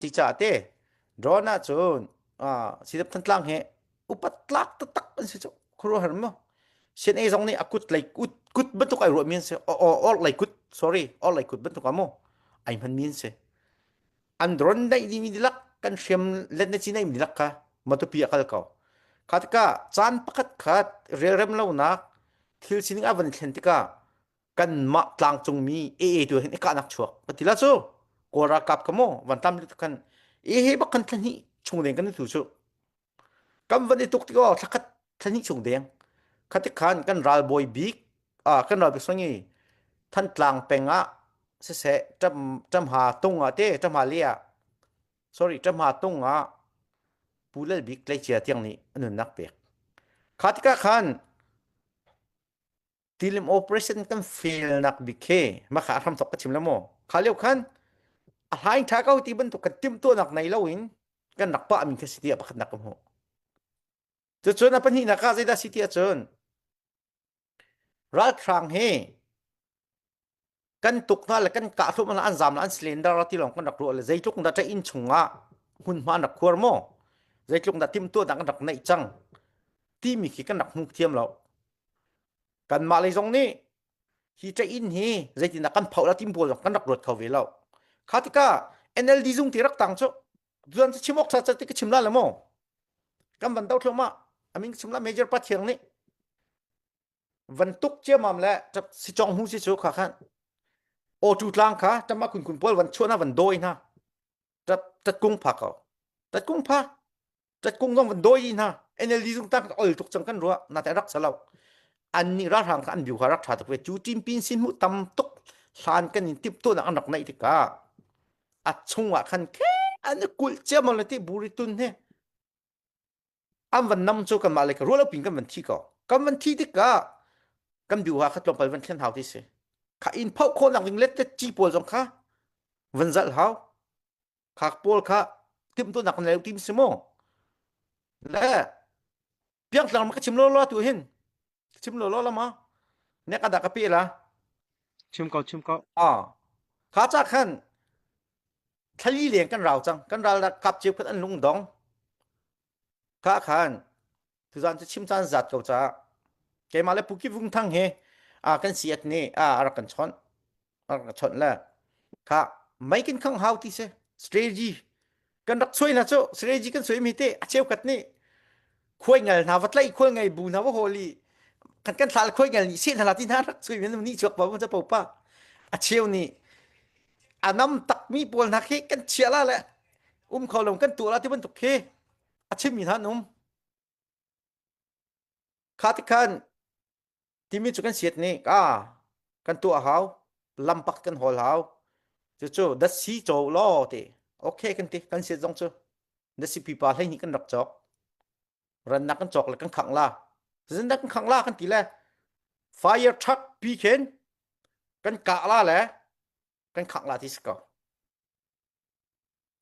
สิจาเตดรอนะจนสิดับทันตลังเฮอุปตลักตะตักอันสิจครัวหันมั้งเช่นไอ้ตรงนี้อากุดไลกุดกุดบรรทุกไอ้รถมีนเสallไลกุด sorry all ไลกุดบรรทุกมั้งไอ้มันมีนเสอันดรอนได้ดีมีดิลักกันเชื่อมเล่นในจีนได้มีดิลักค่ะมาตุปีอะคัลเขาขัดก้าจานปักขัดเริ่มแล้วนักทิลสินิงอวันเห็นติก้ากันมาตลางจงมีตัวเห็นก้านักชัวปฏิลาจูกอรากับขโมวันตามลิตกันบักกันทันนี้ชงเดียงกันนี่ถูกจูกำวันนี้ตุกติก้าสักทันนี้ชงเดียงขัดขันกันรัลบอยบิ๊กกันรัลบิ๊กส่วนนี้ท่านตลางเป็งเสะจำหาตุงจำหาเลีย sorry จำหาตุงผู้เล่นบิ๊กเลยเชียร์ที่นี้อันนั้นนักเปียกขัดขันทีม operation กันฟิลนักบิ๊กเคมาขาทำตกกระชิมแล้วมั้งขาเลี้ยวขันอะไรท้าเขาที่บรรทุกกันติมตัวนักในเล่าอินกันนักป้ามีแค่สิทธิ์บักนักกันหัวจะจนนับนี้นักการจะได้สิทธิ์จนรัฐครั้งเฮกันตุกนั่นแหละกันกะทุกมันอันจำอันสิเลนดาร์ที่หลงกันนักรัวเลยใจทุกนัดจะอินชงหุ่นมานักขวดมั้งใจทุกนัดติมตัวนักในจังที่มีขี้กันนักมุกเทียมเรากันมาเลยตรงนี้ที่จะอินเฮใจที่นักกันเผาแล้วติมบัวกันนักรถเขาเวลาข้าที่ก้า NLD ซุงที่รักต่างโจ้ส่วนชิมอกสัตว์ที่ก็ชิมละละมั้งกันวันเต้าเท่ามาอามิงชิมละเมเจอร์ปัทเทียงนี้วันตุกเจ้ามั่มแหละจะสิจองหูสิโจ้ข้าขันโอจุดล่างค่ะจะมาคุณพอลวันชั่วนะวันโดยนะจะกุ้งผักเขาจะกุ้งผักจะกุ้งต้องวันโดยนะNLD ซุงตั้งตุกจังกันรัวน่าจะรักษาเราอันนี้รักทางอันบิวหารักษาตัวเวจูจิมปินสินหูตำตุกสานกันนี่ติบตัวนักในที่ก้าอัดชงว่าคันแค่อันนี้กุลเจ้ามันเลยที่บุริตุนเนี่ยอันวันน้ำโจกันมาเลยก็รู้แล้วปิงกันวันที่กันวันที่ที่ก้ากันบิวหาขัดลงไปวันเช่นเท่าที่เสียข้าอินเผาคนหลังวิ่งเล็ดจะจีปวดจงข้าวันจัดเท้าข้าปวดข้าติมตัวนักในติมสมองและเพียงหลังมันก็ชิมล้อตัวเห็นชิมล้อละมาเนี่ยกระดาษกระปีละชิมเก่าข้าจากขันทะลีเลียงกันเราจังกันเรากับเจ็บกันอันลุงดองข้าขันทุกท่านจะชิมจานจัดเขาจะแกมาเลยปุกิฟุ้งทั้งเฮกันเสียดนี่รักกันชนแล้วข้าไม่กินข้างหาวที่เส strategy กันรักสวยนะโจ้ strategy กันสวยมีเตะเชี่ยวกันนี่คุยเงินนาวัดไล่คุยเงินบูนาว่าโฮลีกันสารคุยเงินนี่เสียนหลาที่น่ารักสวยมันนี่จวบว่ามันจะเป่าป้าเชี่ยวนี่น้ำตักมีปวดนักเฮกันเชียร์ละแหละเขาลงกันตัวละที่มันตกเฮเชี่ยวมีท่านข้าที่ขันที่มีจุกันเสียดนี่กันตัวเขาลำปักกันหัวเขาจู่ดัชชีโจล้อเตะโอเคกันเตะกันเสียดจงจู่ดัชชีปีปาให้นี่กันรักจอกรันนักกันจอกแล้วกันขังล่าซึ่งนักกันขังล่ากันตีแหละ fire truck ปีเข็นกันกะล่าแหละกันขังล่าที่สกอ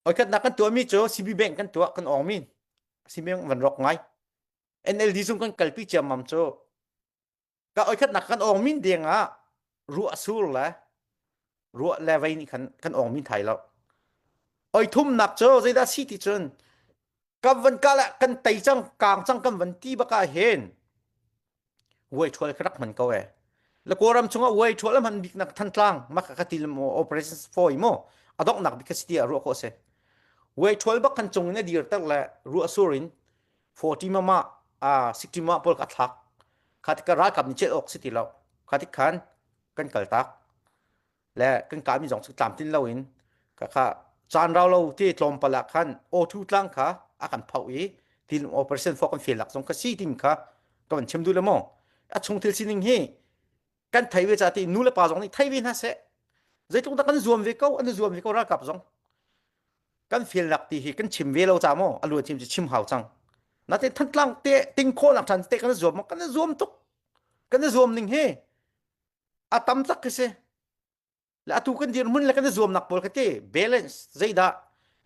โอ้ยกันนักกันตัวมีโจซีบีแบงกันตัวกันออกมีซีบีแบงวันรอกไง NLD ซุ่มกันกัลปีเจมัมโจก็โอ้ยกันนักกันออกมีเดียงรัวสู้แหละรัวเลวนี่กันออกมีไทยแล้วโอ้ยทุ่มนักโจใจได้สิที่จนกันวันกะละกันไตจังกลางจังกันวันที่บักเห็นเว้ยช่วยครักมันก็เว้แล้วกูรำชงว่าเว้ยช่วยแล้วมันบิกนักทันตลังมักกะติลโม operation 4 โมอดอกนักบิกสติรัวโคเสเว้ยช่วยบักกันจงเนี่ยดีร์ตั้งแหละรัวสุริน40มา60มาปอลกัดทักขัดกระไรกับนิเชออกสิติเราขัดขันกันกัลตักและกันการมีสองสุดตามที่เราเห็นก็จานเราที่ลมปลักขันโอทูตลังค่ะอาการเผาทีม operation 4กันเฟียหลักสองก็สี่ทีมค่ะก็มันเชื่อมดูเลยมั้งชงเทลซินิงเฮกันไทยเวจาที่นู่นละป่าสองนี่ไทยเวน่าเสะใจตรงนั้นกันรวมเวก้าอันรวมเวก้ารักกับสองกันเฟียหลักที่กันชิมเวเราจ้ามั้งอารมณ์ชิมจะชิมหาวจังนั่นแต่ท่านตั้งเตะติงโคหลักทันเตะกันรวมกันรวมตุกกันรวมหนึ่งเฮตั้มตักเสะแล้วทุกคนเดียร์มันแล้วกันรวมนักบอลกันเตะ balance ใจด่า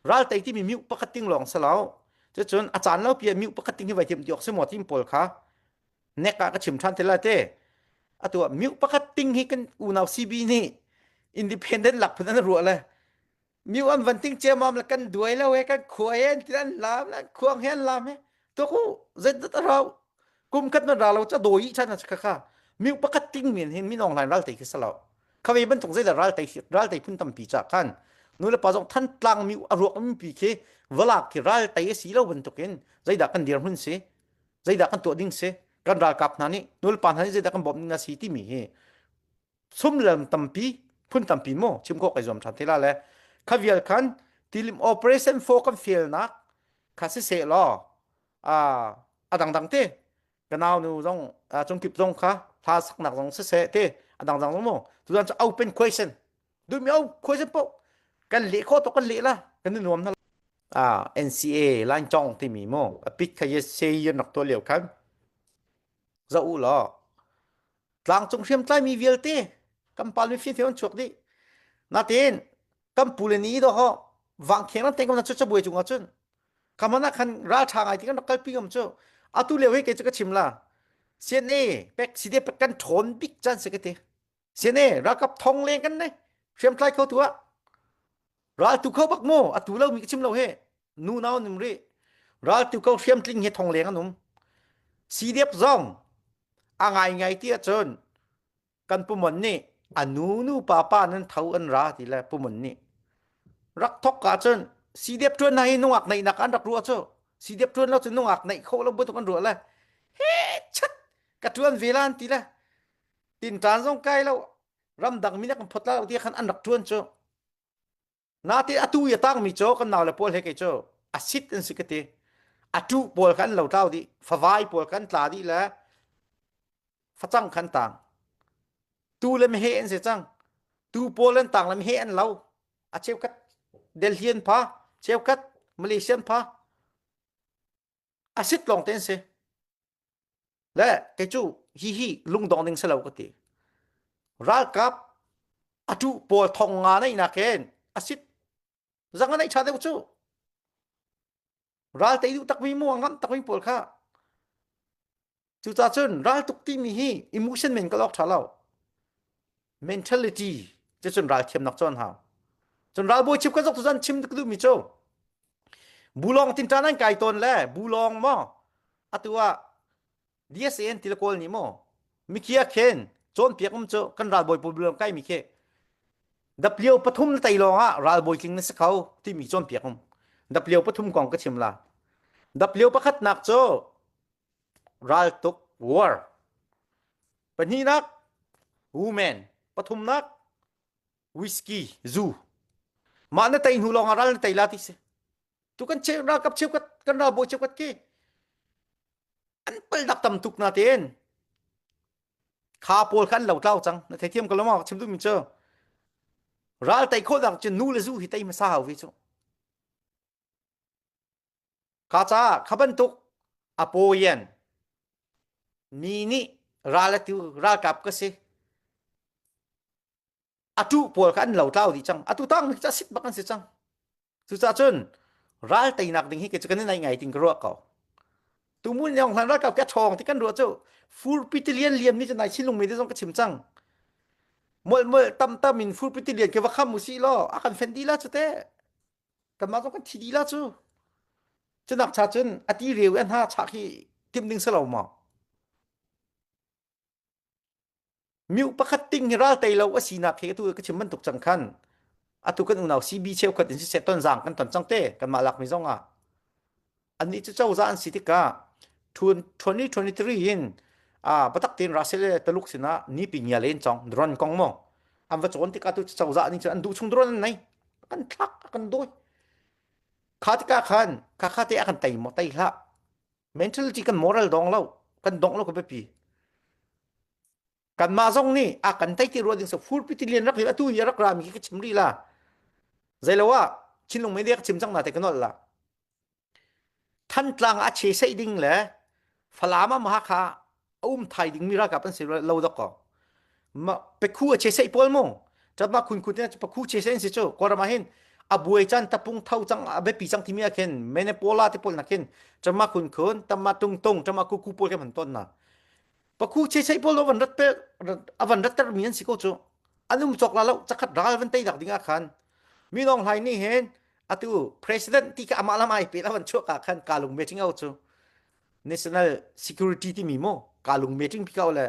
รัลไตที่มีมิวปกติงหลงสลาวจะจนอาจารย์เราเปียมิวปกติงที่ไว้ทีมที่ออกสมอทีมบอลค่ะเนกก็ชิมทันเทละเตะตัวมิวปกติงให้กันอุณาวซีบีนี่อินดิเพนเดนต์หลักพนันรัวเลย มีวันวันติ้งเจมอมละกันด้วยแล้วเว้กันขวยเห็นที่นั่นลามละควงเห็นลามตัวกูเจ็ดเรากุมกันเราจะโดยฉันนะค่ะมีปกติมีเห็นมีน้องหลานรัลติกิสลาวเขาไม่เป็นตรงใจรัลติพุ่นตั้มปีจากกันนู่นละป้าจงท่านตรังมีอารมณ์มีปีเคเวลาที่รัลติสีเราบนตุกินใจดักกันเดียร์หุ่นเสใจดักกันตัวดิ้งเสกันรัลกับนั่นนี่นู่นละป้าท่านใจดักกันบ่มนาสีที่มีสมเรื่องตั้มปีพุ่นตั้มปีโมชิมก็ไอ้จอมทันทีละแหละข้าวิลคันที่ลิม operation for กันเฟลนักข้าศึกเสลอดังเต้กันเอาหนูจงจงกิบจงค่ะพาสักหนักจงเสเต้ดังจงโมทุกท่านจะ open question ดูมีเอา question ปุ๊บกันเละข้อตกกันเละละกันนึกวมนั่นNCA ล้านจองที่มีโมปิดขยะเสียนักตัวเหลียวกันจะอู้หรอหลังจงเชื่อมใต้มีเวลเต้กำปั้นมีฟิล์มเทียนชวกดินาเต้นกำปูเลนี้ดอกฮะวางเขียนนั้นเต็งกำลังจะบวยจุงอ่ะจุนคำนั้นคันราชางไอที่กันนักปีกำจูอาตุเลวให้เกจะก็ชิมละเสียนี่เป็กสิเดเป็กกันทนบิ๊กจันสกติเสียนี่รักกับทองเลงกันเนี่ยเชื่อมใต้เขาตัวรักตุเขาบักโมอาตุเลวมีกชิมเราเฮนูนาวนิมรีรักตุเขาเชื่อมลิงเฮทองเลงกันนุ่มสีเดียบซองไงที่จนกันปุ่มนี่อนูป้านั้นเท่าอันราที่แหละปุ่มนี่รักทอกกาจนสีเดียบจนในนวักในนักอันรักรัวเจ้าสีเดียบจนเราจะนวักในเขาเราบุตรกันรัวเลยเฮ้ชัดกระจวนเวลาทีละตินจานสงไกลแล้วรำดังมีนักพดแล้วที่ขันอันรักจวนเจ้านาทีอตุยตั้งมีเจ้ากันนาวเลยพอลเฮกเจ้าอาศิตอันสิกติอตุพอลกันเราเท่าดีฟ้าไฟพอลกันตาดีแล้วฟ้าจังขันต่างตูเลยไม่เห็นเสียจังตูโปแลนด์ต่างเลยไม่เห็นเราอาเชฟกัดเดลเฮียนพาเชฟกัดมาเลเซียนพาอาศิตลองเต้นเสียและแกจูฮีลุงดองนึงเสลาวกติรักกับอตุโปลทองงานในนักเก็นอาศิตจังกันในชาเดวจูรักแต่ดูตักมีม่วงกันตักมีโปลค่ะจูจ่าจนรักตุกที่มีฮีอิมูชันเมนก็ลอกชาเลา mentality จะจนรักเทียมนักจนหาจนรักบวยชิบกันสักทุกท่านชิมตึกดูมิโจบูลองตินจานันไก่ตนแลบูลองมั้งอัตัว DSN ทีละคนนี่มั้งมิเคียเคนจนเปียกมั้งโจกันรักบวยปูบูลองใกล้มิเคียดับเลี้ยวปฐุมไตลองรักบวยกิงนั่นสักเขาที่มีจนเปียกมั้งดับเลี้ยวปฐุมกองก็ชิมละดับเลี้ยวประคัดนักโจรักตุก war เป็นนี่นัก woman ปฐุมนัก whiskey zoo มาในไตหูลองรักในไตลาติเสทุกันเชื่อรักกับเชื่อกันรักบวยเชื่อกันกี่อันเปิลดักตำตุกนาเตนข้าโพลขันเหล่าเต้าจังในไทยเทียมกันแล้วมั้งชิมดูมิเจอรักไตโคดักจะนูเลซูหิตไตมาสาววิจข้าจ้าขับันตุกอโปเยนนี่รักติวรักกับก็สิอตุโพลขันเหล่าเต้าดิจังอตุตั้งจะสิบบักันสิจังสุดท้ายจนรักไตนักดิ่งฮิกจะกันในไงติงกรัวเขาตูมุนยังหลังรักกับแกทองที่กันรัวเจ้าฟูลปิติเลียนเลียมนี่จะไหนชิ้นลงมีได้ต้องกระชิมจังเมื่อตั้มมินฟูลปิติเลียนเกี่ยวกับข้ามมุสีล้ออาการเฟนดีละจุดเต้กันมาต้องกันทีดีละจูจะนักชาจนอดีเรียวอันห้าฉากที่ทิมดึงสลาวมามิวประคัตติ้งให้รักไตเราว่าสีนักเฮตุกระชิมมันตกจังคันอตุกันอุณาวซีบีเชลกันอินสิเซตันจังกันตอนจังเต้กันมาหลักมิซงอันนี้จะเจ้าจานสิทธิกา2023ยินปตักตินรัสเซลตลุกสินะนี่ปีนี้เล่นจังดรอนกองมองอันว่าจวนที่กาตุเจ้าจานนี่จะอันดูชงดรอนไหนกันทักกันด้วยขาที่กาขันขาที่อากันไตหมดไตละ mentality กัน moral ดองเล่ากันดองเล่าก็ไปปีกันมาจงนี่อากันไตที่รัวดิ้งสฟูลพิธีเรียนรักหรือตู้ยรักรามีก็ชิมรีละใจแล้วว่าชินลงไม่เรียกชิมจังนาแต่กันนั่นละท่านกลางอาเชใส่ดิ้งแหละฟลามามหาคาไทยดิ้งมีรักกับเป็นสิ่งเราดอกก็มาไปคู่อาเชใส่ปอลมงจะมาคุณเนี่ยจะไปคู่เชใส่สิโจก็เรามาเห็นบวยจันตะปุงเท่าจังเบปีจังที่มีอาเคนเมเนโปลาที่ปอลนักเคนจะมาคุณตะมาตรงจะมาคู่ปอลกันเหมือนต้นนะปะคู่เชใส่ปอลวันรัตเปวันรัตเตอร์มีอันสิโกโจอันนู้นจอกแล้วจะขัดร้ายวันเตยดักดิ้งอาคัน มีน้องไห้นี่เห็นอะตู president ที่กะมาละไมเปละวันชั่วกะคันกาลุงเมทิงเอาจู national security ที่มีโมกาลุงเมทิงพี่เขาเลย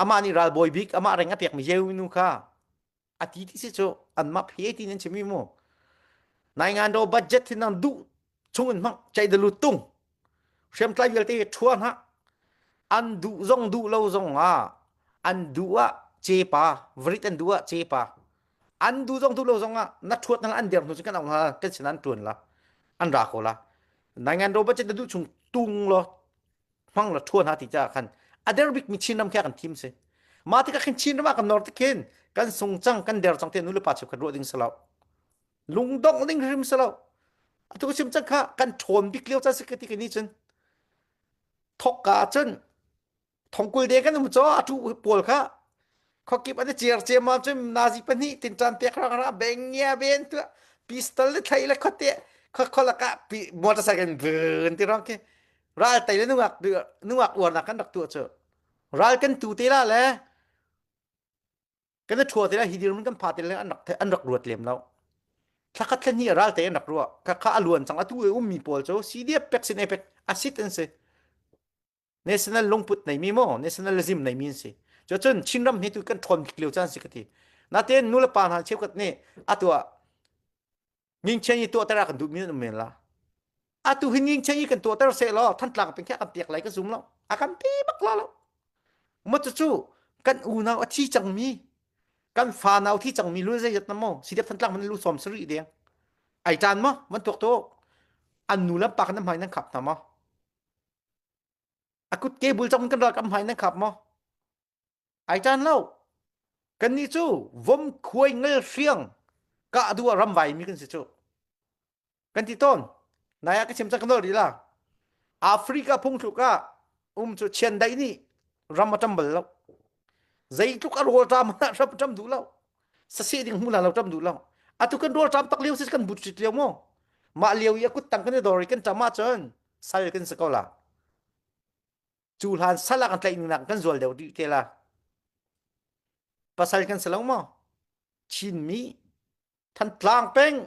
อามานี่รัลบอยบิกอามาอะไรงับเปียกมีเจวินุค่ะอาทิตย์ที่สิโจอันมาเพที่นั่นใช่มีโมนายงานโดบัดเจ็ตที่นั่นดูชงอันมังใจเดลุตุงเชื่อมไกลเวลเตชวนฮะอันดูซงดูเราซงอันดูว่าเจปาวริตันดูว่าเจปาอันดูซงดูเราซงนัดชวดนั่นอันเดียวนุสกันเอาละกันฉะนั้นตวนละอันรักโคละนายงานโดบัดเจ็ตดูชงตุงละฟังละชวนหาที่จะคันอเดอร์บิกมีชินนำแค่กันทีมเสมาที่กันชินมากันนอร์ทเคนกันทรงจังกันเดอร์จังเทนุลปาชิบกันรัวดิ้งสลาวลุงดองดิ้งริมสลาวทุกชิมจังค่ะกันชนบิกเลี้ยวจะสกัดที่กันนี่จนทอกกาจนทองกุยเด็กกันมุจ้าทุกปวดค่ะเขาเก็บอันนี้เจียร์เจียมาจนนาซีปนี่ตินจันเปียกระเบงเงียเบนตัวพิสตอลเลยไทยเลยเขาเตะเขาละกะมอเตอร์ไซค์กันเบิร์นที่ร้องแค่ร้ายไตเลยนึกว่าอวดนักกันดักตัวเจอร้ายกันตูเตล่าแหละกันจะชัวเตล่าฮิดีมันกันพาเตล่าอันดักรวดเหลี่ยมแล้วถ้าคัดแค่นี้ร้ายเตอันดักรัวข้าอลวนสังอตัวมีปอลโจซีเดียเป็กสินเอเป็กอาซิตันเซnational ลงพุทในมีโม nationalism ในมีสิจนชินรำให้ทุกกันทนเกลียวจันสิกทีนาเตนนูละปานหาเชฟกัดนี่อะตัวยิงเชยตัวตระกันดูมีนเมนละอะตัวหินยิงเชยกันตัวตระเสลอท่านตลางเป็นแค่กันเปียกไหลก็ซุ่มแล้วอากันปีบักแล้วมันจะจู่กันอูนาวที่จังมีกันฟานาวที่จังมีรู้ใจยัดน้ำโมสิเดียบท่านตลางมันรู้สมสรีเดียงไอจานมั้มันตัวโตอันนูละปากน้ำหายนั่งขับนะมั้อากุดเกบุลจังกันรอกำหายนั่งขับมั้ไอจานเล่ากันนี่จู่วมควยเงลเฟียงกะดูรำไวมีกันสิจู่กันที่ต้นนายก็เชื่อมจักรโนดีล่ะแอฟริกาพุ่งทุกะจู่เชียนได้นี่รำมาจำเบลแล้วใจทุกอารมณ์รำมารับจำดูแล้วสเสดิ่งมูลเราจำดูแล้วอะทุกคนดูจำตักเลี้ยวสิกันบุตรเลี้ยวมั้งมาเลี้ยวยากุดตั้งกันในดอริกันจำมาจนใส่กันสกอล่ะจูลหันสลักกันใจหนักกันส่วนเดียวดีเทล่ะpasal kan selang mo chin mi than tlang peng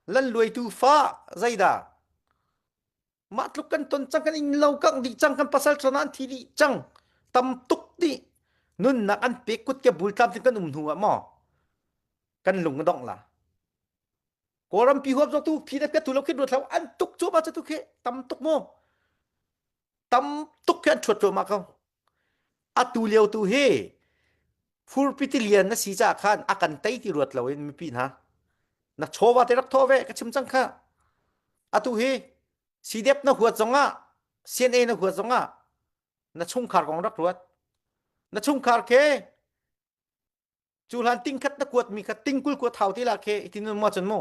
lan lui tu fa zaida matluk kan ton chang kan in lo kang di chang kan pasal tranan thi di chang tam tuk di nun na kan pe kut ke bul tam tin kan huwa mo kan lung dong la koram pi huap tu phi da pe tu lo khit ru thau an tuk chu ba tu khe tam tuk mo tam tuk kan chot ma ka atu lieu tu he fur pitilian na si cha khan akan tai ti ruat lawin mi pin ha na chowa te rak thove ka chim chang kha atu he sidep na huat zonga cna na huat zonga na chung khar gong rak ruat na chung khar ke chulan ting khat na kuat mi khat ting kul ko thau ti la ke itin mo chan mo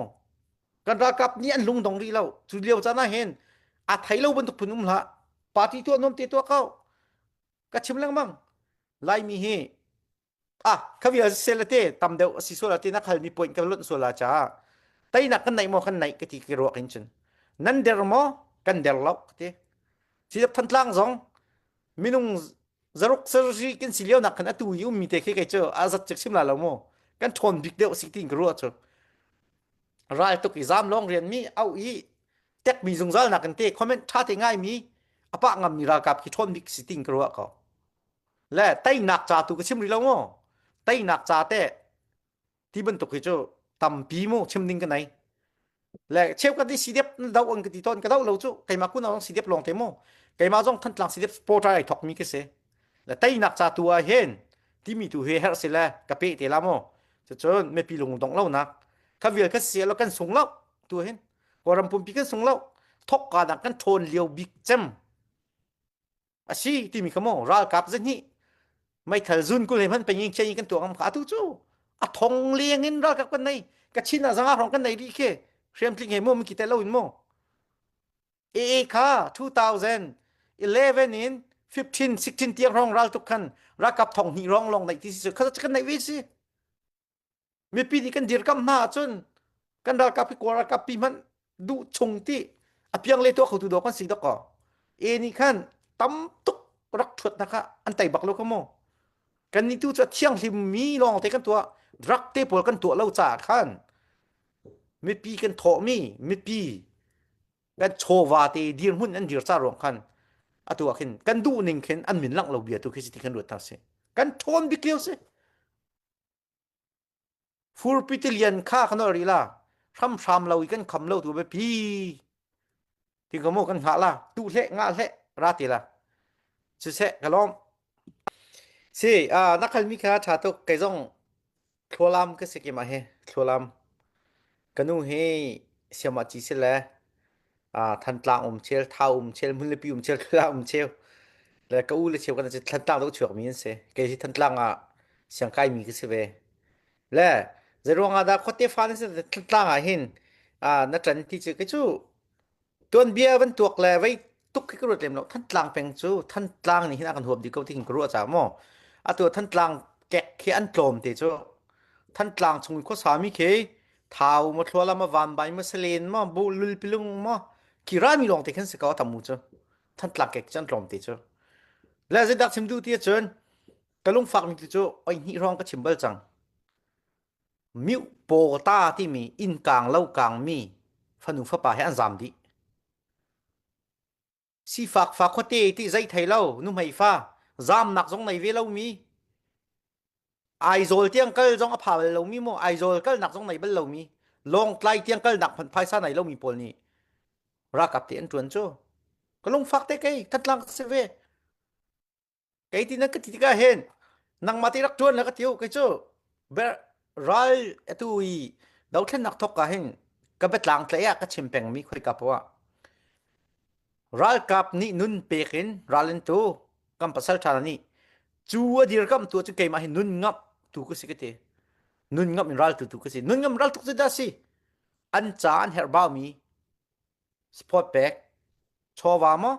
kan ra kap ni an lung dong ri lo chu lieu cha na hen a thai lo ban tu punum la party to nom te to kau ka chim lang mang lai mi heเขาวิเศษเตตำเดียวสิสุราเตนักขัลมีpointกันลุนสุราจ้าแต่นักกันไหนมอกันไหนก็ที่กรัวกันจนนั่นเดร์มอกันเดร์ล็อกเตสิจะพันทางสองมินุงจรุกเซอร์จีกันสิเลียวนักกันตัวยูมีเตะแค่เจออาจัดจักชิมลาแล้วมอกันทนบิ๊กเดียวสิติงกรัวจ้ารายตุกิจามลองเรียนมีเอาอีเต็กมีจงใจนักกันเตะคอมเมนต์ท่าเตง่ายมีอปะงามีรากับที่ทนบิ๊กสิติงกรัวเขาและแต่นักจ่าตุกิชิมรีแล้วมอแต่นักจ่าเตะที่บรรทุกเจ้าตำปีโมชิมดิ้งกันไหนและเชฟกันที่สีเดียบดาวอังกฤษตอนกระดาวเราจู่ไก่มาคุณเอาสีเดียบลองเทโมไก่มาจ้องท่านหลังสีเดียบสปอร์ตไอท็อกมีกันเสียและแต่นักจ่าตัวเห็นที่มีตัวเฮร์เสละกับเปเตลาโมจะจนไม่ปีลงตรงเล่านักข้าเวียกันเสียแล้วกันส่งเล่าตัวเห็นกอรำปุ่มปีกันส่งเล่าทอกการดักกันโทนเลียวบิ๊กเจมอาชีที่มีขโมรัลกับเจนี่ไม่ถลุนกูเลยมันเป็นยิงเชยกันตัวของขาทุจู่อะทงเลียงนินรักกันในกะชินาสังหารของกันในดีเคเรียมพลิงเฮโมมีกี่แต่เล่าอินโมเอค่ะ2011 in 15 16เตียงรองรัลทุกคันรักกับทองหีรองลงในที่สุดเขาจะกันในวิสิมีปีนี้กันเดียร์กำหน้าจนกันรักกับพี่กวารักกับปีมันดูชงที่อเพียงเลยตัวเขาตัวดอกกันสีดอกก่อนี่คันตั้มตุกรักชุดนะคะอันไตบักโลกโมกันนี่ตู้จะเที่ยงที่มีลองเตกันตัวรักเตปวลกันตัวเล่าจ่าขัน mi pi kan tho mi pi kan chowa te dir hun an dir cha rong khan atua khin kan du ning khin an min lang lo bia tu khisi kan ru ta se kan thon bi kleu se fur pitilian kha khanori la tham lo kan kham lo tu be pi ti ko mo kan ha la tu le nga le ra ti la se se kalom si nakal mi kha cha to kai jong tholam ke se ke ma he tholam kanu he siama chi se la than tlang chel thau chel mun le pi chel la chel le ka u le chel kan se than tlang do chuak mi se ke si than tlang siang kai mi ke se ve le ze ronga da khote fa ne se than tlang hin na tran ti che ke chu tuan bia ban tuak le vai tuk ki kru tlem lo than tlang peng chu than tlang ni hina kan huam di ko ting kru cha mo tu than tlang kek khi an tlom te chu than tlang chung ko sa mi ke thau ma thlola ma van bai ma selen ma bu lul pilung ma kira mi long te khan se ka ta mu chu than tlang kek chan tlom te chu le ze dak chim du ti chun kalung fak mi chu oi hi rong ka chimbal chang miu po ta ti mi in kang lau kang mi phanu pha pa he an zam di si fak khote ti zai thai lo nu mai fa zam nak jong nei ve lo mi ai zol tiang kal jong a pha lo mi mo ai zol kal nak jong nei bel lo mi long tlai tiang kal nak phan phai sa nei lo mi pol ni ra kap ti an tuan chu kalung fak te kai tatlang se ve kai ti na ka ti ka hen nang mati rak tuan la ka tiu kai chu ber ral etui dau thlen nak thok ka hen ka betlang tlaya ka chimpeng mi khoi ka pawa ral kap ni nun pekin ralen tu kam pasal thana ni chu adir kam tu chu kai ma hin nun ngap tu ku sikete nun ngap in ral tu ku si nun ngam ral tu da si an chan herba mi sport pack chowa mo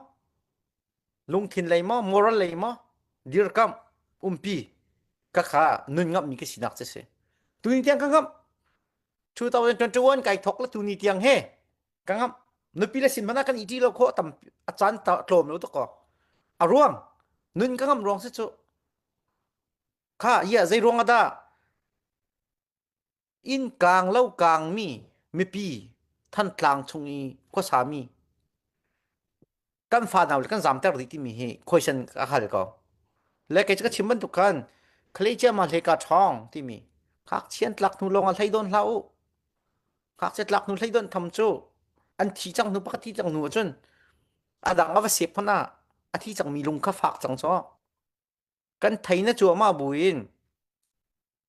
lungthin lei mo moral lei mo dir kam umpi ka kha nun ngap mi ke sinak se tu ni tiang ka ngap 2021 kai thok la tu ni tiang he ka ngap no pi la sin mana kan iti lo kho tam achan ta tlom lo to ko aruang nun ka ngam rong se chu kha ya zai rong ada in kang lau kang mi pi than tlang chungi ko sami kan fa naw kan zam ter ri ti mi he question ka hal ko le ke cha chimban tu kan khle cha ma le ka thong ti mi khak chian tlak nu long al thai don hlau khak che tlak nu thai don tham chu an thi chang nu pakati chang nu chun adang ava sep phana athi chang mi lung kha phak chang cho kan thai na chu ma buin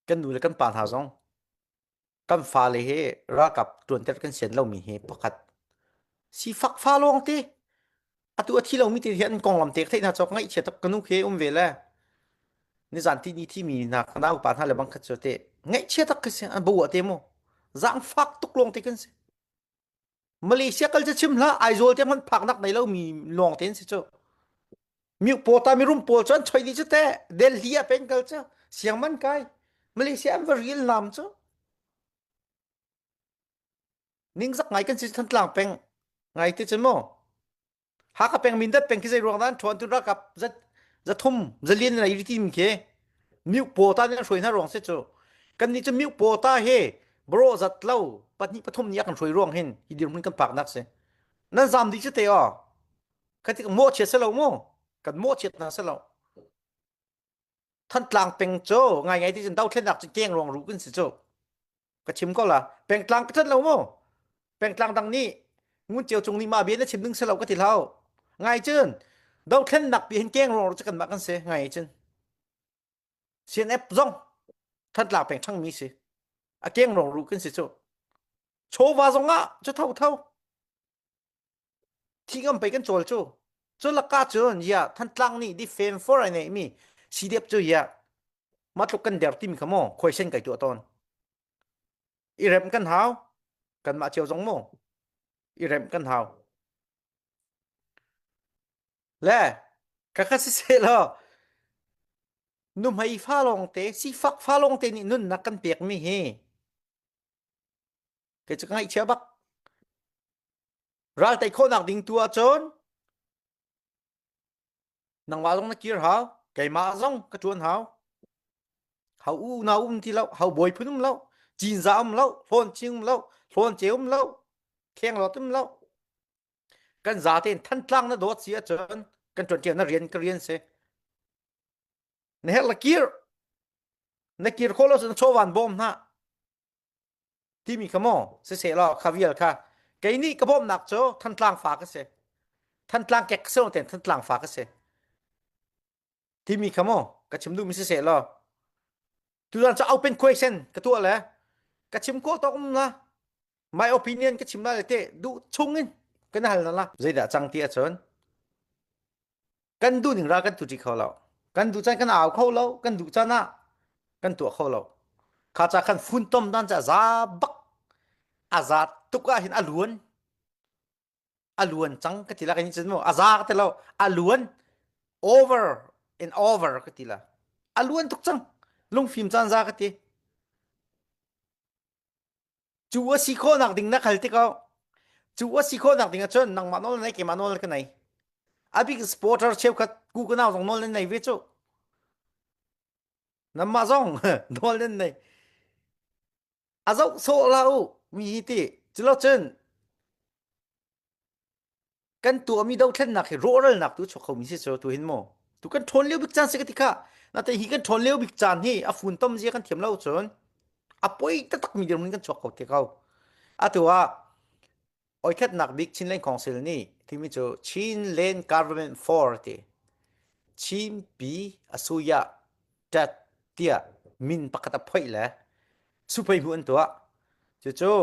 kan nu le kan pa tha zong kan fa le he ra kap tuan ter kan sen lo mi he pakat si fak fa long ti atu athi lo mi ti hian kong lam tek thai na chok ngai che tak kanu khe ve la ni zan ti ni thi mi na kana u pa tha le bang khat chote ngai che tak ke se an bu ate mo zang fak tuk long te kan se Malaysia kal chim la aizol te man phak nak nei lo mi long ten se cho mi pota mi rum pol chan choi di chete Delhi a pen kal cha siang man kai Malaysia am real nam cho ning zak ngai kan si than tlang peng ngai te chen mo ha ka peng min dat peng ki zai rong dan thon tu ra kap za thum za lien na iri tim ke mi pota ni roi na rong se cho kan ni chu mi pota he bro zat lo patni pathum ni kan roi rong hen hi dir mun kan pak nak se nan zam di chete o ka ti mo che se lo mo kan mo che na se lo than tlang peng cho ngai ti chen dau thlen nak chen keng rong ru kan se cho ka chim ko la peng tlang ka thlen lo mo peng tlang dang ni ngun cheu chung ni ma bien na chim ning se lo ka ti lau ngai chen dau thlen nak bi hen keng rong ru kan ma kan se ngai chen sien ep zong than tlang peng thang mi se a keng rong ru kan se cho cho wa zong a cho thau thau thi ngam pe kan chol chu cho la ka chun ya than tlang ni di fame for ai nei mi si dep chu ya ma thuk kan der tim khamo question kai tu ton i rem kan hau kan ma cheu zong mo i rem kan hau le ka kha se lo nu mai fa long te si fak fa long te ni nun na kan pek mi he ke chu ngai che bak ral tai kho nak ding tua chon nang wa long na kir hau kai ma zong ka chuan hau hau u na ti lo hau boy phunum lo jin za lo phon ching lo phone cheum lo kheng lo tum lo kan za ten than tlang na dot sia chon kan ton na rian ka rian se ne hel na kir kholo sun chowan bom na ti mi kamo se lo khavial kha cái ni ka bom nak cho than tlang fa ka se than tlang kek so ten than tlang fa ka se ti mi kamo ka chim du mi se lo tu ran cha open question ka tu la ka chim ko to na my opinion ka chim na le te du chungin kan hal na la zai da chang ti a chon kan du ning ra kan tu ti kho lo kan du chan kan aw kho lo kan du cha na kan tu kho lo kha cha kan fun tom dan cha za bak azat tuka hin aluan chang ka tila kan chen mo azak te lo aluan over and over ka tila aluan tuk chang lung phim chan za ka ti chuwa si kho nak ding na khal ti ko chuwa si kho nak ding a chon nang manol nai ke manol ka nai abi sporter cheu ka ku ka naw jong nol nai ve chu nam ma jong nol nai azok so lao mi ti chlo chen kan tu mi dau thlen nak ro ral nak tu chho khom si so tu hin mo tu kan thon leu bik chan se ka ti kha na te hi kan thon leu bik chan hi a fun tom je kan thiam lo chon a poi ta tak mi dem kan chho kho te kau a tu wa oi khat nak bik chin len council ni ti mi cho chin len government for ti chim pi asuya tat tia min pakata phoi la supai hu an to cho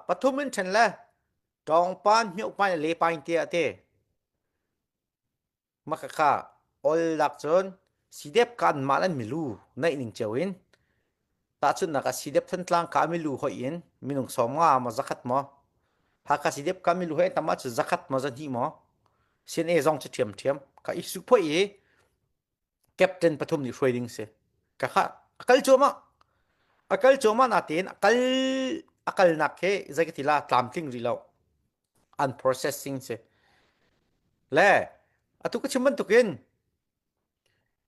pathumin than la tong pan miu pan le pan tia te makaka ol lak chon sidep kan malan milu nai ning chewin ta chun naka sidep than tlang ka milu ho in minung somnga ma zakat mo ha ka sidep ka milu he tama chu zakat mo zan hi mo sin e zong chu thiam ka isu phoi e captain pathum ni trading se ka kha akal choma na ten akal nak he zakatila tlamtling rilo unprocessing se le atu ka chimban tukin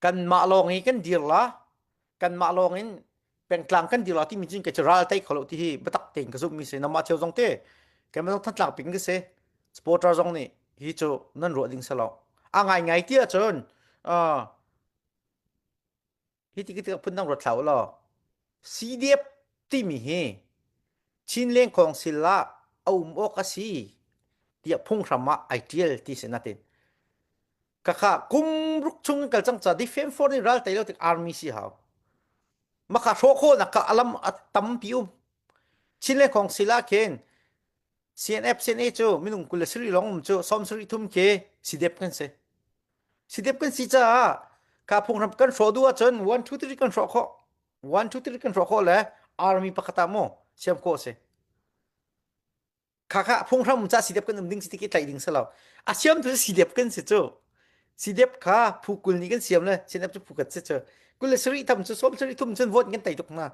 kan ma long hi kan dirla kan ma long in peng tlang kan dirla ti mi jin ka chral tai kholo ti hi batak teng ka zum mi se na ma cheu jong te kan ma than tlang ping ke se sporter jong ni hi chu nan ro ding salo a ngai ti a chon hi ti ki phun nang ro thlau lo cdf ti mi he chin leng khong sila au mo ka si tia phung rama ideal ti se na ten ka kha kum ruk chung kal chang cha defense for ni ral tailo tik army si haw ma kha ro kho na ka alam atam pium chin leng khong sila ken cnf cna chu minung kul sri long chu som sri thum ke cdf kan se cdf kan si cha ka phung ram kan ro du a chon 1 2 3 kan ro kho 1 2 3 kan ro kho le army pakata mo siam ko se kha phung ram cha sidep kan ding si ti tai ding salo a siam tu sidep kan se chu sidep kha phukul ni kan siam le sinap chu phukat se chu kul sri tham chu som sri thum chen vote kan tai tuk na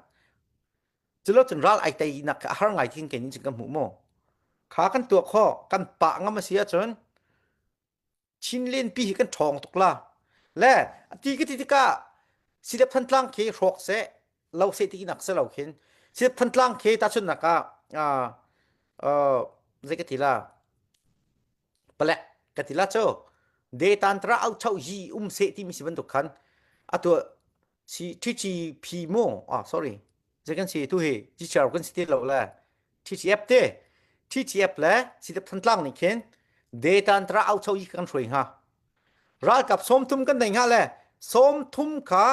chulo chun ral ai tai na ka har ngai thin ken ni chingam mu mo kha kan tu kho kan pa ngam sia chon chin len pi kan thong tuk la le ti ki ka sidep than tlang ke rok se lo se ti nak se lo khin sidep than tlang ke ta chun na ka zakatila palek katila cho de tantra au chau ji se ti mi siban dukhan ato si TGP mo sorry zakan si tu he ji char kan si lo la TGF te TGF la si de thantlang ni ken de tantra au chau ji kan roi ha ral kap som tum kan dai ha le som thum kha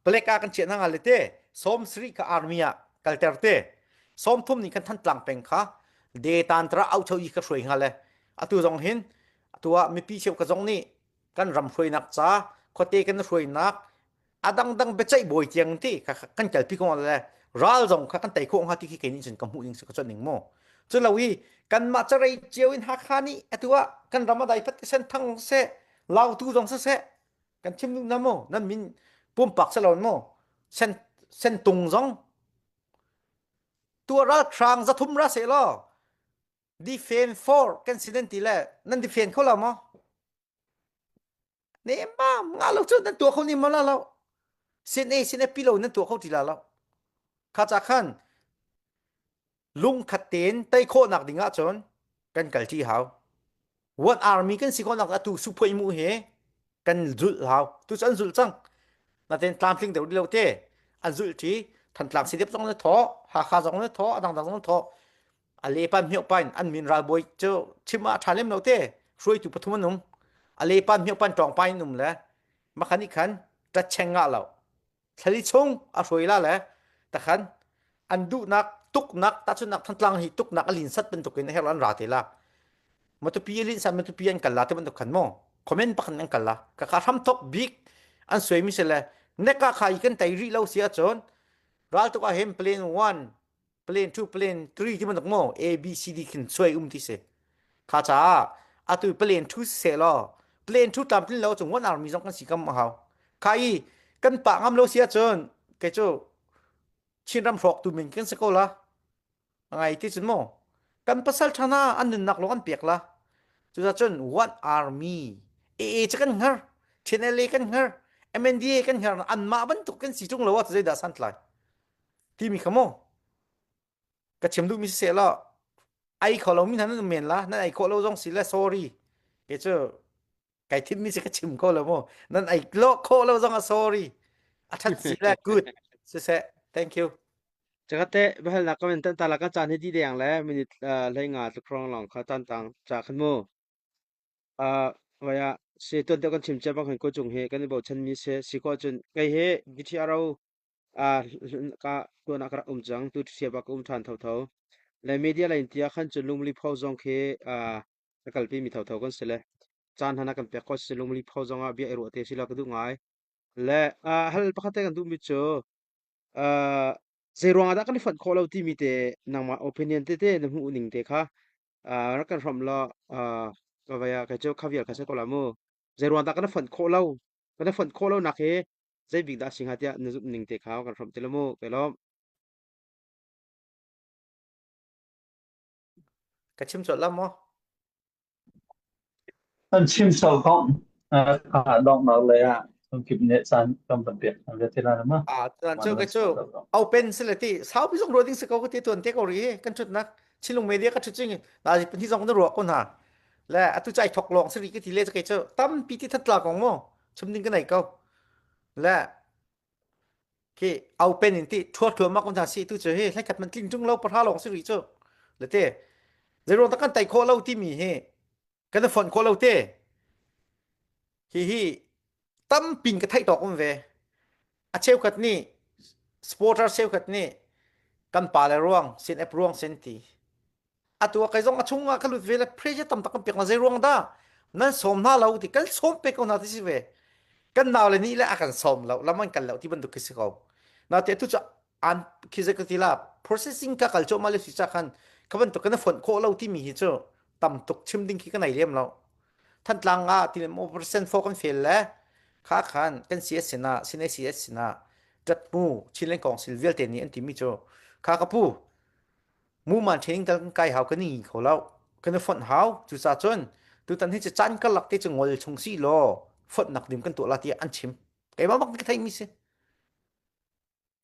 palek ka kan che na le te som sri ka armia kalter te som thum ni kan thantlang peng kha de tantra au chau yi ka roi nga le atu jong hin atua mi pi cheu ka jong ni kan ram roi nak cha khote kan roi nak adang dang be chai boi tiang ti ka kan kal pi ko le ral jong kha kan tai kho nga ti ki ken jin kam hu ing ka chon ning mo chu lawi kan ma charai cheu in ha khani atua kan ram dai phat sen thang se lau tu jong se kan chim nu na mo nan min pum pak sa lon mo sen tung jong tua ra thrang za thum ra se lo defense for kan siden ti la nan defense ko la mo ne ma nga lo chu nan tu ko ni ma la lo sin e pilo nan tu ko ti la lo kha cha khan ลุงขัดเตนไต้โคนักดิงะจนกันกัลที่หาววันอาร์มีกันสิคนนักตุสุพยมูเฮกันจุลหาวตุสันจุลจังนั่นเองตามสิ่งเดียวเดียวเตอันจุลที่ทันตามสิเดียบต้องเนี่ยท้อหาขาจงเนี่ยท้อดังดังต้องท้ออันเล่ปันเหี่ยวปันอันมินราบอยเจ้าชิมาทาเลมเราเต้ช่วยตุปทุมนุ่มอันเล่ปันเหี่ยวปันจองไปนุ่มแล้วมาขันอีกขันจะเชงงะเราทะเลชงอาช่วยละแหละแต่ขันอันดูนักตุกนักตัดสุนักทันตลังหิตุกนักอลินสัตเป็นตุกินให้ร้านราเทละมาตุปีลินสัตมาตุปีอันกันละที่มันตุกันโมคอมเมนต์ปักอันกันละก็ขาทำทกบิ๊กอันสวยมิเสละเนกาขายกันไตรีเราเสียจนรัลตุกาเห็นเพลน1 plane 2 plane 3ที่มันตกโม A B C D ขึ้นช่วยที่เสข้าจ้าอาตุ plane 2เสลอ plane 2ตามที่เราจงวันอาร์มีสองกันสีกำมาเขาใครกันปะงามเราเสียจนแกโจชินรำฟอกตุมินกันสกอละไงที่จนโมกันภาษาชนะอันนึงนักลกันเปียกละจุดจนวันอาร์มีเอจะกันเฮอเชนเอเลกันเฮอ MNDA กันเฮออันมาบันตุกันสีจงเราว่าจะได้ดัสันทลายที่มีขโมก็เชื่อมดูมิเสละไอขอเรามีนั้นเมนละนั่นไอขอเราต้องสิละ sorry เกจ้าไก่ทิมมิเสก็ชิมขอเราโมนั่นไอโลขอเราต้อง sorry อาทัดสิละ good เส thank you Jakate bahal na comment tan talaka chan he di deng le minute lenga tu krong long kha tan tang cha khan mo waya se to de kan chim cha bang ko chung he kan bo chan mi se si ko chun kai he bi thi aro ka to na kra jang tu se ba ko than thau thau le media la intia khan chun lung li phau jong khe kal pi mi thau thau kan se le chan hana kan pe ko se lung li phau jong a bi ero te sila ka du ngai le hal pakhate kan du mi cho zerong ada kan fat kholo ti mi te nangma opinion te na hu ning te kha ra kan from la ka vaya ka cho khavial kha se ko la mo zerong ada kan fat kholo kan fat kholo na khe zai big da sing ha tia na zup ning te kha kan from te lo mo pe lo ก็ชิมจดแล้วมั้ง anh chim sầu không cả động nó lấy không kịp nhẹ san trong phần việc làm việc thế nào mà ตอนเจ้าก็เจ้าเอาเป็นสิละที่สาวพี่ส่งโรดิ้งสกอก็ที่ตัวเต็กเอารีกันชุดนักชิลงเมเดียก็ชุดจริงน่าจะเป็นที่ส่งกันรัวคนหาและตุใจถกลองสิริก็ที่เล่จะก็เจ้าตั้มปีที่ทัดลาของโมชุมดิ้งกันไหนก็และที่เอาเป็นที่ทั่วทั่วมากคนหาสิตุเจอเฮ้ให้กัดมันกลิ้งจุงเราปะทะลองสิริเจ้าแล้วเต้เดี๋ยวตะกันไต่โคเราที่มีเฮ้กันฝนโคเราเต้ฮีตั้มปิงกระไทดอกมันเวอาเชลขัดนี่สปอร์ตเชลขัดนี่กันปาเลร่วงเซนเอฟร่วงเซนตีอาตัวใครต้องอาชุงอาขลุดเวลเพรสตั้มตะกันเปียกมาเซร่วงด้านั่นสมหน้าเราที่กันสมเปกเอาหน้าที่สิเวกันนาวเลยนี่แหละอาการสมเราแล้วมันกันเราที่บรรทุกสิเขานาเตตุจะอันคิดจะกติลา processing ก็กันโจมาเลสิจักกันเขาบรรทุกกันฝนโคเราที่มีหิโจตั้มตกชิมดิ้งคิดกันไหนเลี้ยมเราท่านตรังที่โมเปอร์เซ็นต์โฟกันเฟลแล้วข้าขันกันเสียสินะสินเสียสินะจัดมูชิลเลนของซิลเวียเตนี่อันที่มิโจข้ากระปูมูมันเชงกันไกลหาวกันนี่เขาเล่ากันฝนหาวจุดซาจนตัวตันที่จะจันกันหลักที่จะงอลชงซีโลฝนหนักดิ่มกันตัวละที่อันชิมไอ้บ้าบักที่ไทยมิสิ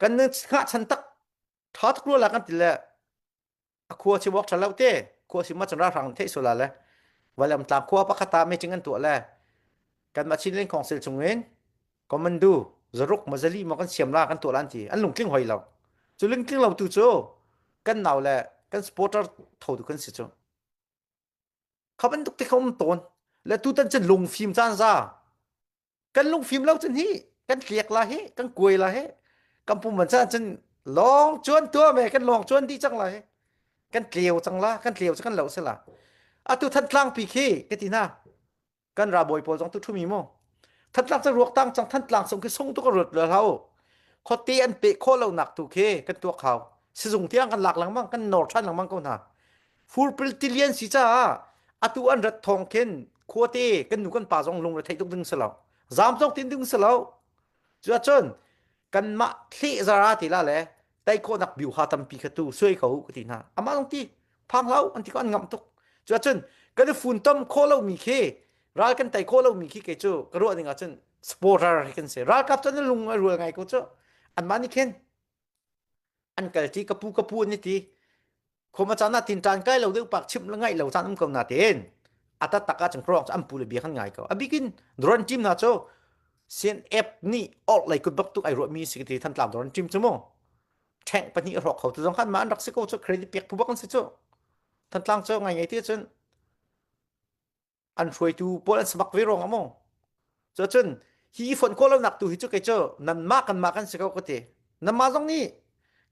กันนึกข้าฉันตักทอดกลัวละกันติละครัวชิบอกฉันเล่าเต้ครัวชิมาจันรารังเทสุลาเลยวันลำตามครัวปะคตาไม่จริงกันตัวแลกันมาชิลเล่นของเซลชงเงินก็มันดูจะรุกมาจะรีมากันเสียมลากันตัวลันทีอันลุงกลิ้งหอยเราจะลุงกลิ้งเราตัวโจกันหนาวแหละกันสปอร์ตเท่าดูกันสิโจเขาเป็นตุกที่เขาต้นและตัวตันจะลงฟิล์มจานซากันลงฟิล์มเราจนฮีกันเกลียกละเฮกันกวยละเฮกันปุ่มมันจนลองชวนตัวแม่กันลองชวนดีจังละเฮกันเกลียวจังละกันเกลียวจังกันเหล่าเสียละอาตุทันกลางปีขี้กตินากันราบอยโปจงตุทุมีโมทันกลางจะรวกตั้งจังทันกลางส่งคือส่งตุกรดเหลือเขาขอตีอันเปะโคเราหนักตุเคกันตัวเขาสิส่งเที่ยงกันหลักหลังมั่งกันนอร์ชันหลังมั่งก็น่ะฟูลปริติเลียนสิจ้าอาตุอันรัดทองเข็นขัวเตกันหนูกันป่าจงลงเลยไทยตุกดึงสลาวจามจงตินดึงสลาวจ้าจนกันมาที่จาราติละแหละได้โคนักบิวหาตัมปีกตูช่วยเขากตินาอามาตรงที่พังเราอันที่ก็อันงำตุกจ้าจนกันฝุ่นต้มโคเรามีเครัลกันไตโคเรามีเคเกจูกระโดดนี่ก็จนสปอร์ตอะไรกันเสียรัลกับจนลุงรัวไงก็จูอันมานี่เข็นอันกัลที่กระปูนี่ที คมอาจารย์น่ะตินจานใกล้เราดึกปากชิมละไงเราจานก็น่าเต็นอัตตะกะจังกรองจะอัมปูเลยเบียขันไงก็อบิกินดรอนจิมนะโจเซียนเอฟนี่ออกเลยกุดบักตุกไอรวมีสิกติทันตามดรอนจิมจมแทงปนิรอกเขาตัวสำคัญมาอันรักสิโกโจเครดิตเปียกผู้บักันสิโจทันตามโจไงที่จนอันช่วยตูปอลันสมัครเวรองอ่ะมจนฮีฝนโคลนักตูฮิจุกไอโจนั่นมากันสิเขาก็เตนั่นมาตรงนี้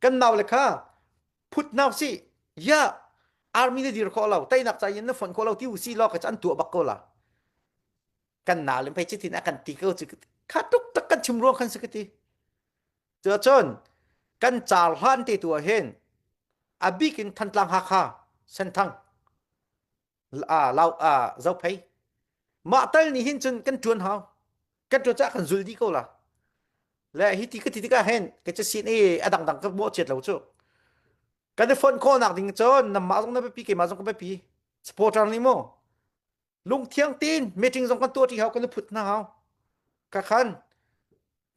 กันนาวเลยค่ะพุทนาวสิยาarmy ni dir ko law tay nak chayin na phone ko law ti usi lo ka chan tu bak ko la kan na len phai chitin akan ti ko chi khatuk tak kan chim ro khan sakati chon kan chal han ti tu hen abikin thantlang ha kha sen thang law zau phai ma tal ni hin chun kan chuan haw kan tu cha kan zul di ko la la hi ti ka hen ka cha sin e adang dang ka bo chet law chuกันได้ฝนโคนักดิ่งจนนำมาตรงนั้นไปปีเกมาตรงกันไปปีสปอร์ตนี่มั้งลุงเที่ยงตีนเมทิงตรงกันตัวที่เขากันได้พุทธนะเขากะคัน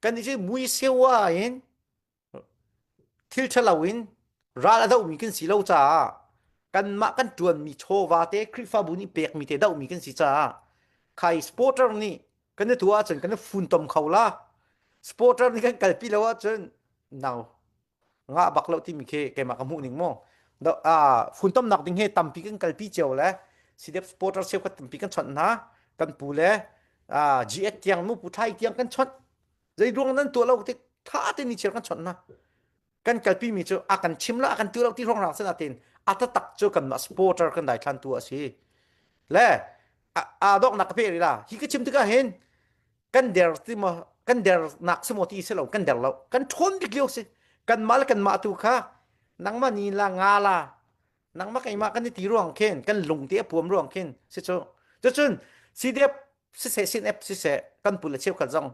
กันนี่ชื่อมุยเสียวเองทิลชลาวินราลาดาวมีกันสีเหล่าจ้ากันมากันจวนมีโชวาเตคริฟาบุนี่เปียกมีเตดาวมีกันสีจ้าใครสปอร์ตนี่กันได้ตัวจนกันได้ฝุ่นตมเขาละสปอร์ตนี่กันกัลปีแล้วจนนาวงาบักเลาที่มีแกมากะมุนิงมองฝุ่นต้มหนักดิงเฮตัมปีกันกัลปีเจียวแล้วสิเดฟสปอร์ตเซลก็ตัมปีกันชดนะกันปูแล้วGX เตียงมูปูไทยเตียงกันชดใจดวงนั้นตัวเราที่ท่าที่นี่เชียกันชดนะกันกัลปีมีเจ้ากันชิมละกันตัวเราที่ห้องเราสนาตินอัตตักเจ้ากันมาสปอร์ตกันได้ทันตัวสิแล้วดอกนักเปรีล่ะฮิกชิมที่ก็เห็นกันเดร์ที่มากันเดร์นักสมอที่เสลากันเดร์เรากันทนดิเกลียวสิกันมาแล้วกันมาตุค่ะนังมานีละงาละนังมาไก่มากันที่ตีร่วงเข็นกันลงเตี้ยปวมร่วงเข็นสิโจจนสีเดียบสิเสสินเอฟสิเสกันปุระเชียวขัดจัง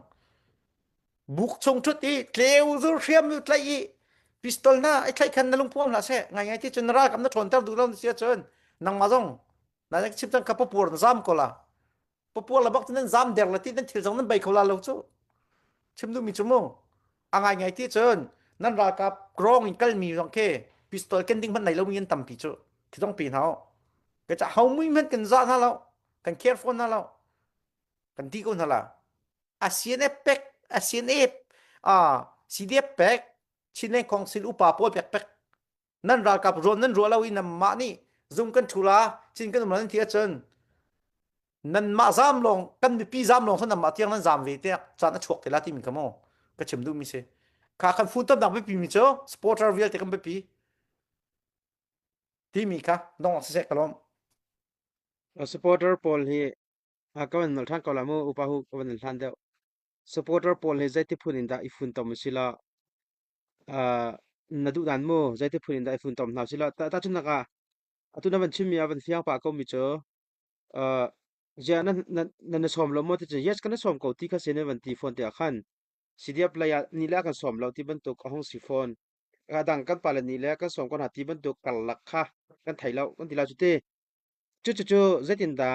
บุกชงชุดที่เกลียวซูเรียมอยู่ไกลพิสตอลน่ะไอ้ใครคันนั่งลงพวงละเสไงที่จนรากำนัดทนเท่าดูแล้วเสียจนนังมาจังนั่นชิบจังกับปวดซ้ำก็ละปวดละบักนั้นซ้ำเด็กละที่นั่นที่จังนั้นใบเขาละเราโจชิมดูมีชั่วโมงไงที่จนนั่นรากับกรองอีกกันมีสังเกตพิสตอลกันดิ้งมันไหนเรามีเงินต่ำปีจุที่ต้องปีนเขาก็จะเขาไม่เหมือนกันซ่านะเรากันเคร์ฟอนนะเรากันที่คนนะเราASEANเป็กASEAN CDFเป็กชิ้นเล็กของศิลปะโปรเป็กนั่นรากับรวมนั่นรัวเราอินนำมานี่ซุ่มกันทุลาชิ้นกันมันที่จนนั่นมาจามลงกันมีปีจามลงส่วนนั้นมาเที่ยงนั้นจามเวทีจานนั้นฉกที่ละที่มีขโมยก็เชื่อมดูมิเสข้าคันฝุ่นต้มดังไปปีมิเจ้าสปอร์ตเรียลเตกันไปปีที่มีค่ะน้องเสกกันล้อมsupporter poll hi kawan nol than kolamu upahu kawan nol than de supporter poll hi zaiti phunin da ifun tom sila nadu dan mo zaiti phunin da ifun tom naw sila ta chunaka atuna ban chimya ban fiang pa ko mi cho ja nan som lo mo te yes kan som ko ti kha sene ban ti phone te khan sidia playa nila kan som lo ti ban to ka hong si phone ka dang kan pala nila kan som kon hati ban to kal lakha kan thailo kan tila chute chu zatin da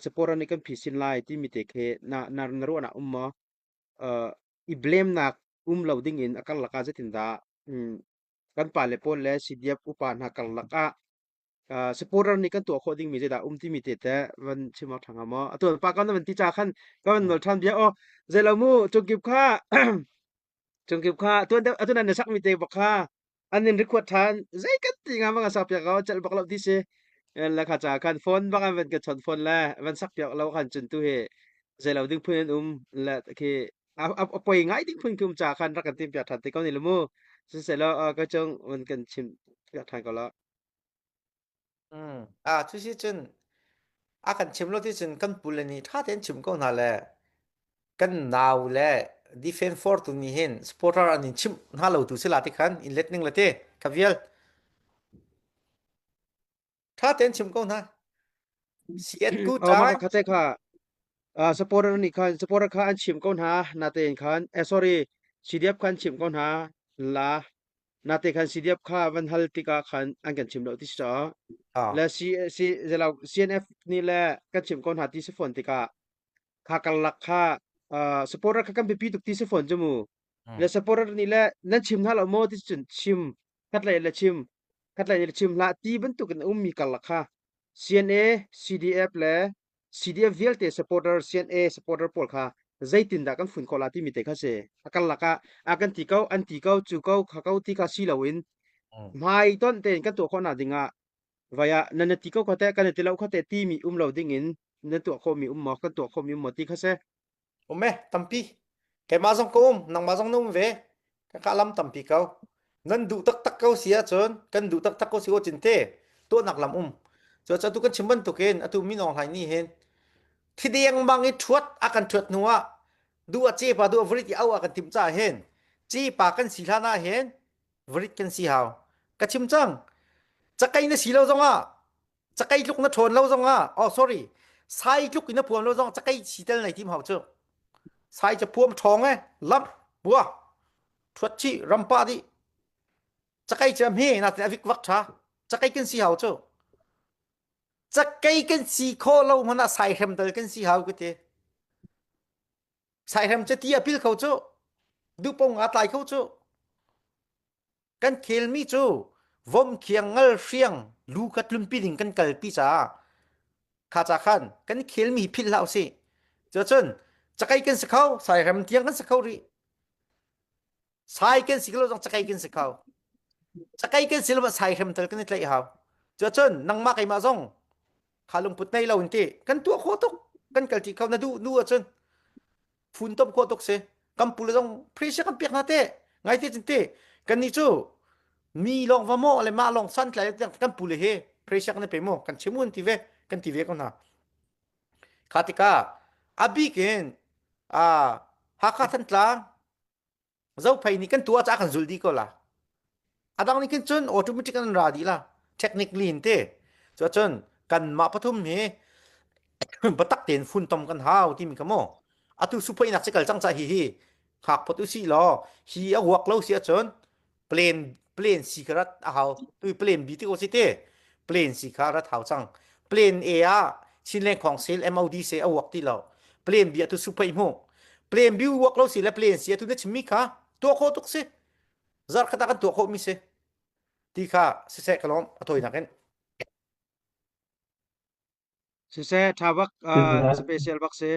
support ni kan phisin lai ti mi te khe na ro na umma I blame na loading in akal laka zatin da kan pale pon le sidia upan ha kal laka supporter ni kan to according mi da ti mi te te van chima thanga mo ato pa kan man ti cha khan kan nol than bia o zelamu chokip kha chokip kha to nan sak mi te bakha anin record than zai kan ti nga mga sapya ka chal baklaw ti se la kha cha kan phone baka van ka chon phone la van sak pyak law khan chun tu he zelaw ding phun la ke poi ngai ding phun kum cha khan rakan tim pyak than te ko ni lu se la ka chong van kan chim pyak than ko la ทุกที่จนกันชิมรถที่จนกันปุเลนี่ถ้าเต็นชิมก็น่าแหละกันนาวแหละดีเฟนฟอร์ตัวนี้เห็นสปอร์ตอันนี้ชิมน่าเราตัวสิลาที่คันอินเล็ตนึงละเต้กับเวลถ้าเต็นชิมก็น่าเสียดกูจ้า มาเข้าใจค่ะsupporter นี่คัน supporter คันชิมก่อนหานาเตนคันsorry CDF คันชิมก่อนหาละนาเตคัน CDF คันวันฮัลติกาคันอันกันชิมแล้วที่สอและเรา CNF นี่แหละกันชิมก่อนหาที่สิฟอนติกาค่ากันลักค่าsupporter คันไปปีตุกที่สิฟอนจมูและ supporter นี่แหละนั่นชิมถ้าเราโมที่จุนชิมคัดเลยละชิม คัดไลชิมละตีบันตุกันมีกัลละค่ะ CNA CDF และ CDF VLT supporter CNA supporter ปอลค่ะใจตินดากันฝุ่นคอลาที่มีเตค่ะเสอากันละค่ะอากันตีเก้าอันตีเก้าจูเก้าข้าเก้าตีค่ะซีลาวินไม่ต้นเต็นกันตัวคนหนาดิงะวายนันตีเก้าเขาแต่กันตีเราเขาแต่ตีมีเราดิ่งินนั่นตัวเขามีหมอกันตัวเขามีหมอตีค่ะเส o me tampi ke ma jong ko nang ma jong num ve ka kalam tampi kau nan du tak tak kau sia chon kan du tak tak kau sigo chinte to nak lam cho cha tu kan chimban tu ken atu mi nong hai ni hen thi diang bang i thuat akan thuat nuwa du a che pa du vrit i au akan tim cha hen chi pa kan silana hen vrit kan si haw ka chim chang chakai na silo zonga chakai luk na thon lo zonga oh sorry sai luk ina puam lo zong chakai sitel nai tim haw chu sai cha puam thong e lam bua thuat chi rampa di chakai cham he na ta vik wak tha chakai kan si haw chu chakai kan si kho lo mana sai hem dal kan si haw ke te sai hem cha ti apil khau chu du pong a tai khau chu kan khel mi chu vom khiang ngal hriang lu kat lum pi ding kan kal pi cha kha cha khan kan khel mi phil lau se cho chun chakai kan se khau sai hem tiang kan se khau ri sai kan si lo jong chakai kan se khau chakai kan sil ba sai hem tal kan tlai haw cho chun nang ma kai ma jong khalung put nei lo inte kan tu kho tok kan kal ti khau na du a chun phun tom kho tok se kam pul jong pressure kan pek na te ngai te chin te kan ni chu mi long va mo le ma long san tlai kan pul he pressure kan pe mo kan chimun ti ve kon na khatika abi ken ha kha than tlang zau phai ni kan tua cha kan zuldi ko la adang ni kin chun automatic kan ra di la technically inte cho chun kan ma pathum he batak ten phun tom kan haw ti mi kamo atu supoi nak chekal chang cha hi khak potu si lo hi a wak lo sia chon plane sikarat a haw tu plane bi ti ko si te plane sikarat haw chang plane a a sin leng khong sel MOD se a wak ti lo plane bi atu supoi mo plane bi wak lo si la plane si atu na chmi kha to kho tuk se zar khata kan to kho mi se ti kha se kalom atoi na ken se thabak special bak se